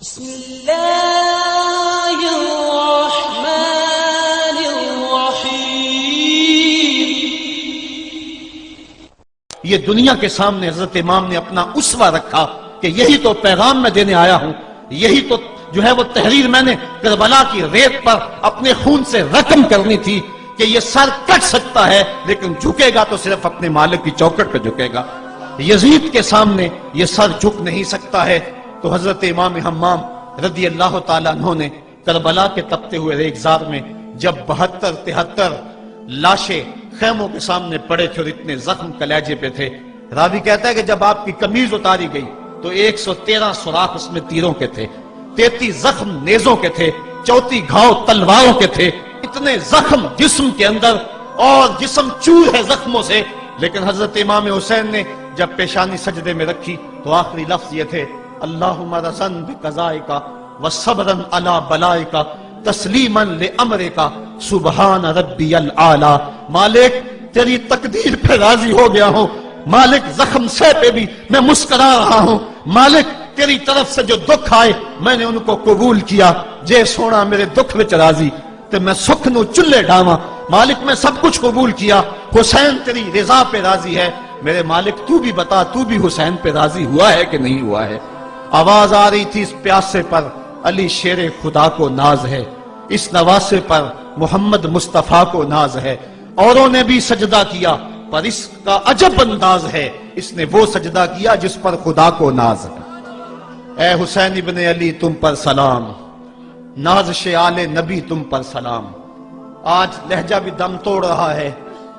بسم اللہ الرحمن الرحیم۔ یہ دنیا کے سامنے حضرت امام نے اپنا اسوہ رکھا کہ یہی تو پیغام میں دینے آیا ہوں، یہی تو جو ہے وہ تحریر میں نے کربلا کی ریت پر اپنے خون سے رقم کرنی تھی کہ یہ سر کٹ سکتا ہے لیکن جھکے گا تو صرف اپنے مالک کی چوکٹ پہ جھکے گا، یزید کے سامنے یہ سر جھک نہیں سکتا ہے۔ تو حضرت امام حمام رضی اللہ تعالیٰ عنہ نے کربلا کے تپتے ہوئے ریگزار میں جب 72-73 لاشیں خیموں کے سامنے پڑے تھے اور اتنے زخم کلیجے پہ تھے، راوی کہتا ہے کہ جب آپ کی قمیض اتاری گئی تو 113 سوراخ اس میں تیروں کے تھے، 33 زخم نیزوں کے تھے، 34 گھاؤ تلواروں کے تھے، اتنے زخم جسم کے اندر اور جسم چور ہے زخموں سے۔ لیکن حضرت امام حسین نے جب پیشانی سجدے میں رکھی تو آخری لفظ یہ تھے، اللہم رضن بقضائکا وصبرن علی بلائکا تسلیما لامرکا سبحان ربی العالی۔ مالک تیری تقدیر پہ راضی ہو گیا ہوں، مالک زخم سے پہ بھی میں مسکرا رہا ہوں، مالک تیری طرف سے جو دکھ آئے میں نے ان کو قبول کیا، جے سونا میرے دکھ وچ راضی تے میں سکھ نو چلے ڈاواں، مالک میں سب کچھ قبول کیا، حسین تیری رضا پہ راضی ہے، میرے مالک تو بھی بتا تو بھی حسین پہ راضی ہوا ہے کہ نہیں ہوا ہے۔ آواز آ رہی تھی اس پیاسے پر علی شیر خدا کو ناز ہے، اس نواسے پر محمد مصطفیٰ کو ناز ہے، اوروں نے بھی سجدہ کیا پر اس کا عجب انداز ہے، اس نے وہ سجدہ کیا جس پر خدا کو ناز ہے۔ اے حسین ابن علی تم پر سلام، نازش آل نبی تم پر سلام۔ آج لہجہ بھی دم توڑ رہا ہے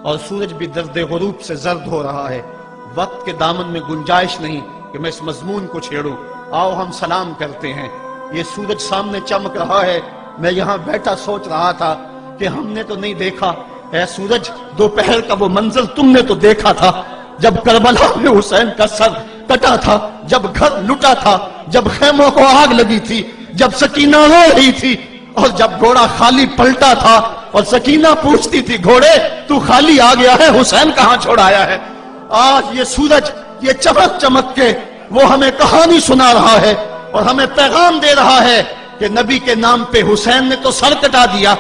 اور سورج بھی درد غروب سے زرد ہو رہا ہے، وقت کے دامن میں گنجائش نہیں کہ میں اس مضمون کو چھیڑوں، آؤ ہم سلام کرتے ہیں۔ یہ سورج سامنے چمک رہا ہے، میں یہاں بیٹھا سوچ رہا تھا کہ ہم نے تو نہیں دیکھا، اے سورج دوپہر کا وہ منظر تم نے تو دیکھا تھا جب کربلا میں حسین کا سر کٹا تھا، جب گھر لٹا تھا، جب خیموں کو آگ لگی تھی، جب سکینہ رو رہی تھی اور جب گھوڑا خالی پلٹا تھا اور سکینہ پوچھتی تھی گھوڑے تو خالی آ گیا ہے، حسین کہاں چھوڑ آیا ہے۔ آج یہ سورج یہ چمک چمک کے وہ ہمیں کہانی سنا رہا ہے اور ہمیں پیغام دے رہا ہے کہ نبی کے نام پہ حسین نے تو سر کٹا دیا،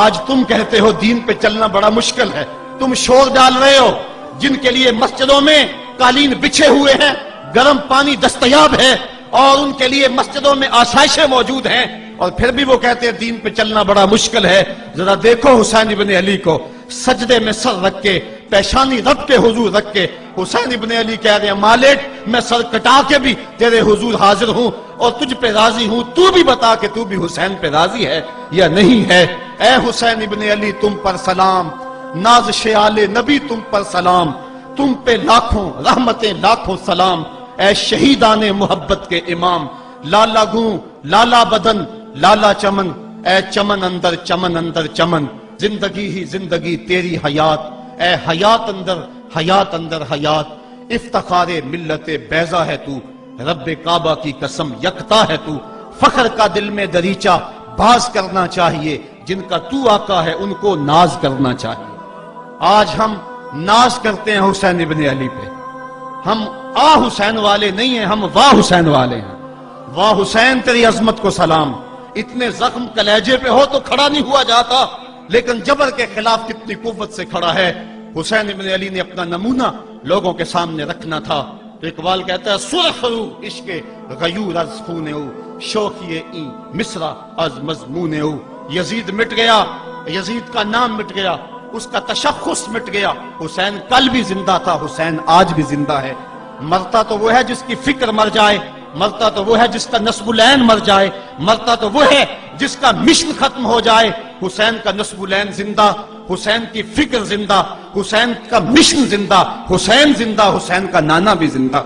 آج تم کہتے ہو دین پہ چلنا بڑا مشکل ہے، تم شور ڈال رہے ہو، جن کے لیے مسجدوں میں قالین بچھے ہوئے ہیں، گرم پانی دستیاب ہے اور ان کے لیے مسجدوں میں آسائشیں موجود ہیں، اور پھر بھی وہ کہتے ہیں دین پہ چلنا بڑا مشکل ہے۔ ذرا دیکھو حسین ابن علی کو سجدے میں سر رکھ کے، پیشانی رب کے حضور رکھ کے حسین ابن علی کہہ رہے ہیں مالک میں سر کٹا کے بھی تیرے حضور حاضر ہوں اور تجھ پہ راضی ہوں، تو بھی بتا کہ تو بھی حسین پہ راضی ہے یا نہیں ہے۔ اے حسین ابن علی تم پر سلام، نازش آل نبی تم پر سلام، تم پہ لاکھوں رحمتیں لاکھوں سلام، اے شہیدان محبت کے امام، لالا گوں لالا بدن لالا چمن، اے چمن اندر چمن اندر چمن، زندگی ہی زندگی تیری حیات، اے حیات اندر حیات اندر حیات، افتخار ملت بیضا ہے تو، رب کعبہ کی قسم یکتا ہے تو، فخر کا دل میں دریچہ باز کرنا چاہیے، جن کا تو آقا ہے ان کو ناز کرنا چاہیے۔ آج ہم ناز کرتے ہیں حسین ابن علی پہ، ہم آ حسین والے نہیں ہیں، ہم واہ حسین والے ہیں۔ واہ حسین تیری عظمت کو سلام، اتنے زخم کلیجے پہ ہو تو کھڑا نہیں ہوا جاتا، لیکن جبر کے خلاف کتنی قوت سے کھڑا ہے۔ حسین ابن علی نے اپنا نمونہ لوگوں کے سامنے رکھنا تھا، تو اقبال کہتا ہے سرخ رو عشق غیور از خون او، شوخی این مصرع از مضمون او۔ یزید مٹ گیا، یزید کا نام مٹ گیا، اس کا تشخص مٹ گیا، حسین کل بھی زندہ تھا، حسین آج بھی زندہ ہے۔ مرتا تو وہ ہے جس کی فکر مر جائے، مرتا تو وہ ہے جس کا نسب العین مر جائے، مرتا تو وہ ہے جس کا مشن ختم ہو جائے۔ حسین کا نسب العین زندہ، حسین کی فکر زندہ، حسین کا مشن زندہ، حسین زندہ، حسین کا نانا بھی زندہ۔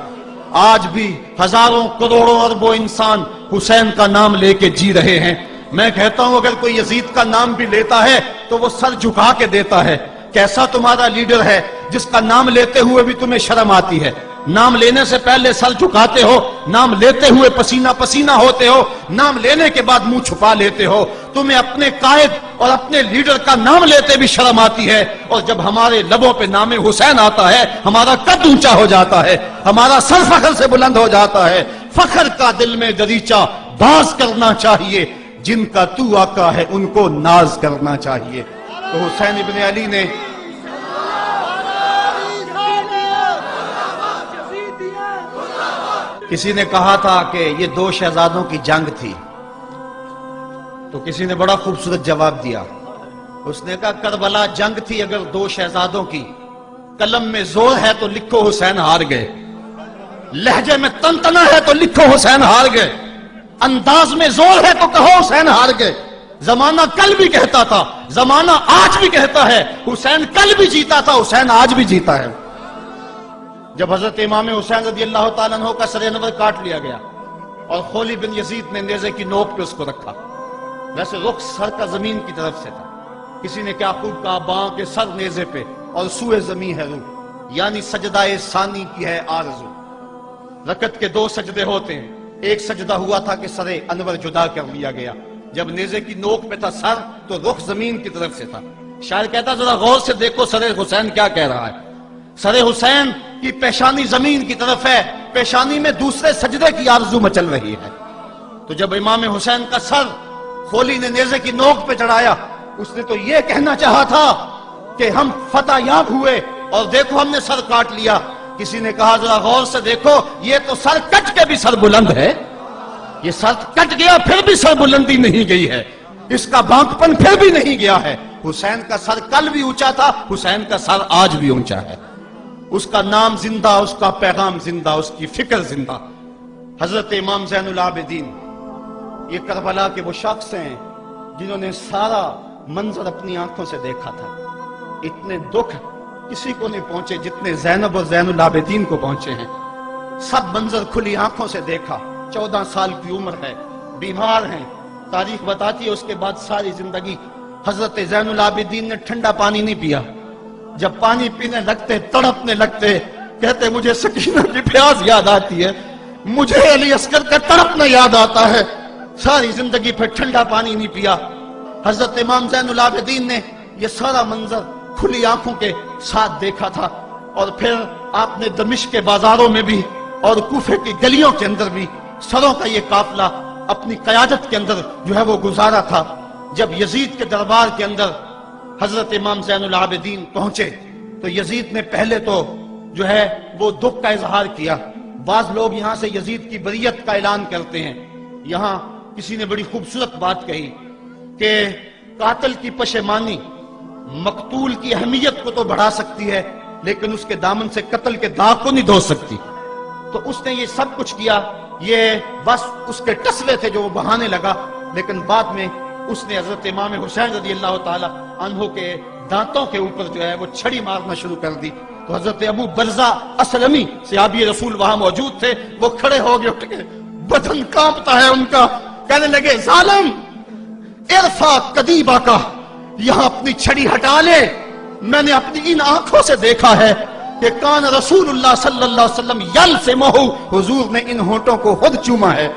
آج بھی ہزاروں کروڑوں اربوں انسان حسین کا نام لے کے جی رہے ہیں۔ میں کہتا ہوں اگر کوئی یزید کا نام بھی لیتا ہے تو وہ سر جھکا کے دیتا ہے۔ کیسا تمہارا لیڈر ہے جس کا نام لیتے ہوئے بھی تمہیں شرم آتی ہے؟ نام لینے سے پہلے سر جھکاتے ہو، نام لیتے ہوئے پسینہ پسینہ ہوتے ہو، نام لینے کے بعد منہ چھپا لیتے ہو۔ تمہیں اپنے قائد اور اپنے لیڈر کا نام لیتے بھی شرم آتی ہے، اور جب ہمارے لبوں پہ نام حسین آتا ہے ہمارا قد اونچا ہو جاتا ہے، ہمارا سر فخر سے بلند ہو جاتا ہے فخر کا دل میں دریچہ باز کرنا چاہیے، جن کا تو آقا ہے ان کو ناز کرنا چاہیے۔ تو حسین ابن علی نے کسی نے کہا تھا کہ یہ دو شہزادوں کی جنگ تھی، تو کسی نے بڑا خوبصورت جواب دیا، اس نے کہا کربلا جنگ تھی اگر دو شہزادوں کی، قلم میں زور ہے تو لکھو حسین ہار گئے، لہجے میں تنتنا ہے تو لکھو حسین ہار گئے، انداز میں زور ہے تو کہو حسین ہار گئے۔ زمانہ کل بھی کہتا تھا، زمانہ آج بھی کہتا ہے، حسین کل بھی جیتا تھا، حسین آج بھی جیتا ہے۔ جب حضرت امام حسین رضی اللہ تعالیٰ عنہ کا سر انور کاٹ لیا گیا اور خولی بن یزید نے نیزے کی نوک پہ اس کو رکھا، ویسے رخ سر کا زمین کی طرف سے تھا، کسی نے کیا خوب کہا، باں کے سر نیزے پہ اور سوئے زمین ہے روح، یعنی سجدہ ثانی کی ہے آرزو۔ رکعت کے دو سجدے ہوتے ہیں، ایک سجدہ ہوا تھا کہ سر انور جدا کر لیا گیا، جب نیزے کی نوک پہ تھا سر تو رخ زمین کی طرف سے تھا۔ شاعر کہتا ذرا غور سے دیکھو سر حسین کیا کہہ رہا ہے، سر حسین کی پیشانی زمین کی طرف ہے، پیشانی میں دوسرے سجدے کی آرزو مچل رہی ہے۔ تو جب امام حسین کا سر خولی نے نیزے کی نوک پہ چڑھایا، اس نے تو یہ کہنا چاہا تھا کہ ہم فتح یاب ہوئے اور دیکھو ہم نے سر کاٹ لیا۔ کسی نے کہا ذرا غور سے دیکھو، یہ تو سر کٹ کے بھی سر بلند ہے، یہ سر کٹ گیا پھر بھی سر بلندی نہیں گئی ہے، اس کا بانکپن پھر بھی نہیں گیا ہے۔ حسین کا سر کل بھی اونچا تھا، حسین کا سر آج بھی اونچا ہے، اس کا نام زندہ، اس کا پیغام زندہ، اس کی فکر زندہ۔ حضرت امام زین العابدین یہ کربلا کے وہ شخص ہیں جنہوں نے سارا منظر اپنی آنکھوں سے دیکھا تھا۔ اتنے دکھ کسی کو نہیں پہنچے جتنے زینب اور زین العابدین کو پہنچے ہیں۔ سب منظر کھلی آنکھوں سے دیکھا، 14 سال کی عمر ہے، بیمار ہیں، تاریخ بتاتی ہے اس کے بعد ساری زندگی حضرت زین العابدین نے ٹھنڈا پانی نہیں پیا، جب پانی پینے لگتے تڑپنے لگتے، کہتے مجھے سکینہ کی پیاس یاد آتی ہے، مجھے علی اصغر کا تڑپنا یاد آتا ہے، ساری زندگی پھر ٹھنڈا پانی نہیں پیا۔ حضرت امام زین العابدین نے یہ سارا منظر کھلی آنکھوں کے ساتھ دیکھا تھا، اور پھر آپ نے دمشق کے بازاروں میں بھی اور کوفے کی گلیوں کے اندر بھی سروں کا یہ قافلہ اپنی قیادت کے اندر جو ہے وہ گزارا تھا۔ جب یزید کے دربار کے اندر حضرت امام زین العابدین پہنچے تو یزید نے پہلے تو جو ہے وہ دکھ کا اظہار کیا۔ بعض لوگ یہاں سے یزید کی بریت کا اعلان کرتے ہیں، یہاں کسی نے بڑی خوبصورت بات کہی کہ قاتل کی پشیمانی مقتول کی اہمیت کو تو بڑھا سکتی ہے لیکن اس کے دامن سے قتل کے داغ کو نہیں دھو سکتی۔ تو اس نے یہ سب کچھ کیا، یہ بس اس کے ٹسلے تھے جو وہ بہانے لگا، لیکن بعد میں اس نے حضرت امام حسین رضی اللہ تعالی عنہ کے دانتوں کے اوپر جو ہے وہ چھڑی مارنا شروع کر دی۔ تو حضرت ابو برزہ اسلمی صحابی رسول وہاں موجود تھے، وہ کھڑے ہو گئے، اٹھ کے بدن کانپتا ہے ان کا، کہنے لگے ظالم ارفع قدیبہ کا، یہاں اپنی چھڑی ہٹا لے، میں نے اپنی ان آنکھوں سے دیکھا ہے کہ کان رسول اللہ صلی اللہ علیہ وسلم یلسمہ، حضور نے ان ہونٹوں کو خود چوما ہے۔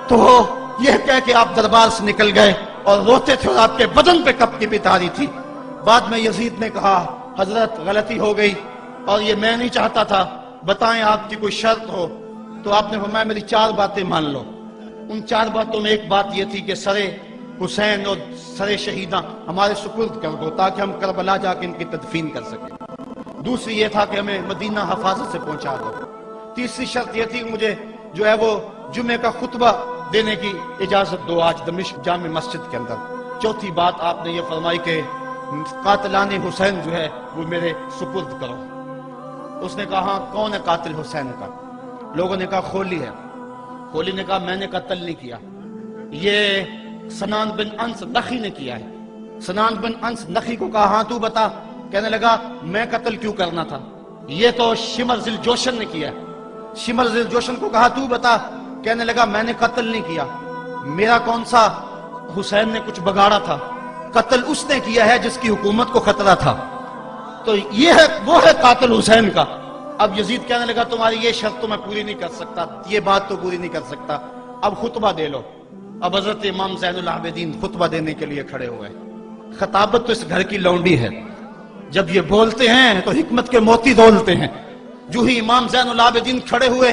تو یہ کہہ کہ آپ دربار سے نکل گئے اور روتے تھے اور آپ کے بدن پہ کپ کی بھی تاری تھی۔ بعد میں یزید نے کہا حضرت غلطی ہو گئی اور یہ میں نہیں چاہتا تھا، بتائیں آپ کی کوئی شرط ہو۔ تو آپ نے فرمایا میری 4 باتیں مان لو۔ ان 4 باتوں میں ایک بات یہ تھی کہ سر حسین اور سر شہیداں ہمارے سپرد کر دو تاکہ ہم کربلا جا کے ان کی تدفین کر سکیں۔ دوسری یہ تھا کہ ہمیں مدینہ حفاظت سے پہنچا دو۔ تیسری شرط یہ تھی کہ مجھے جو ہے وہ جمعے کا خطبہ دینے کی اجازت دو آج دمشق جامع مسجد کے اندر۔ چوتھی بات آپ نے یہ فرمائی کہ قاتلان حسین جو ہے وہ میرے سپرد کرو۔ اس نے کہا ہاں کون ہے قاتل حسین کا؟ لوگوں نے کہا خولی ہے۔ خولی نے کہا میں نے قتل نہیں کیا، یہ سنان بن انس نخی نے کیا ہے۔ سنان بن انس نخی کو کہا ہاں تو بتا، کہنے لگا میں قتل کیوں کرنا تھا، یہ تو شمر ذی الجوشن نے کیا ہے۔ شمر ذی الجوشن کو کہا تو بتا، کہنے لگا میں نے قتل نہیں کیا، میرا کون سا حسین نے کچھ بگاڑا تھا، قتل اس نے کیا ہے جس کی حکومت کو خطرہ تھا۔ تو یہ ہے وہ ہے قاتل حسین کا۔ اب یزید کہنے لگا تمہاری یہ شرط تو میں پوری نہیں کر سکتا، یہ بات تو پوری نہیں کر سکتا، اب خطبہ دے لو۔ اب حضرت امام زین العابدین خطبہ دینے کے لیے کھڑے ہوئے۔ خطابت تو اس گھر کی لونڈی ہے، جب یہ بولتے ہیں تو حکمت کے موتی دولتے ہیں۔ جو ہی امام زین العابدین کھڑے ہوئے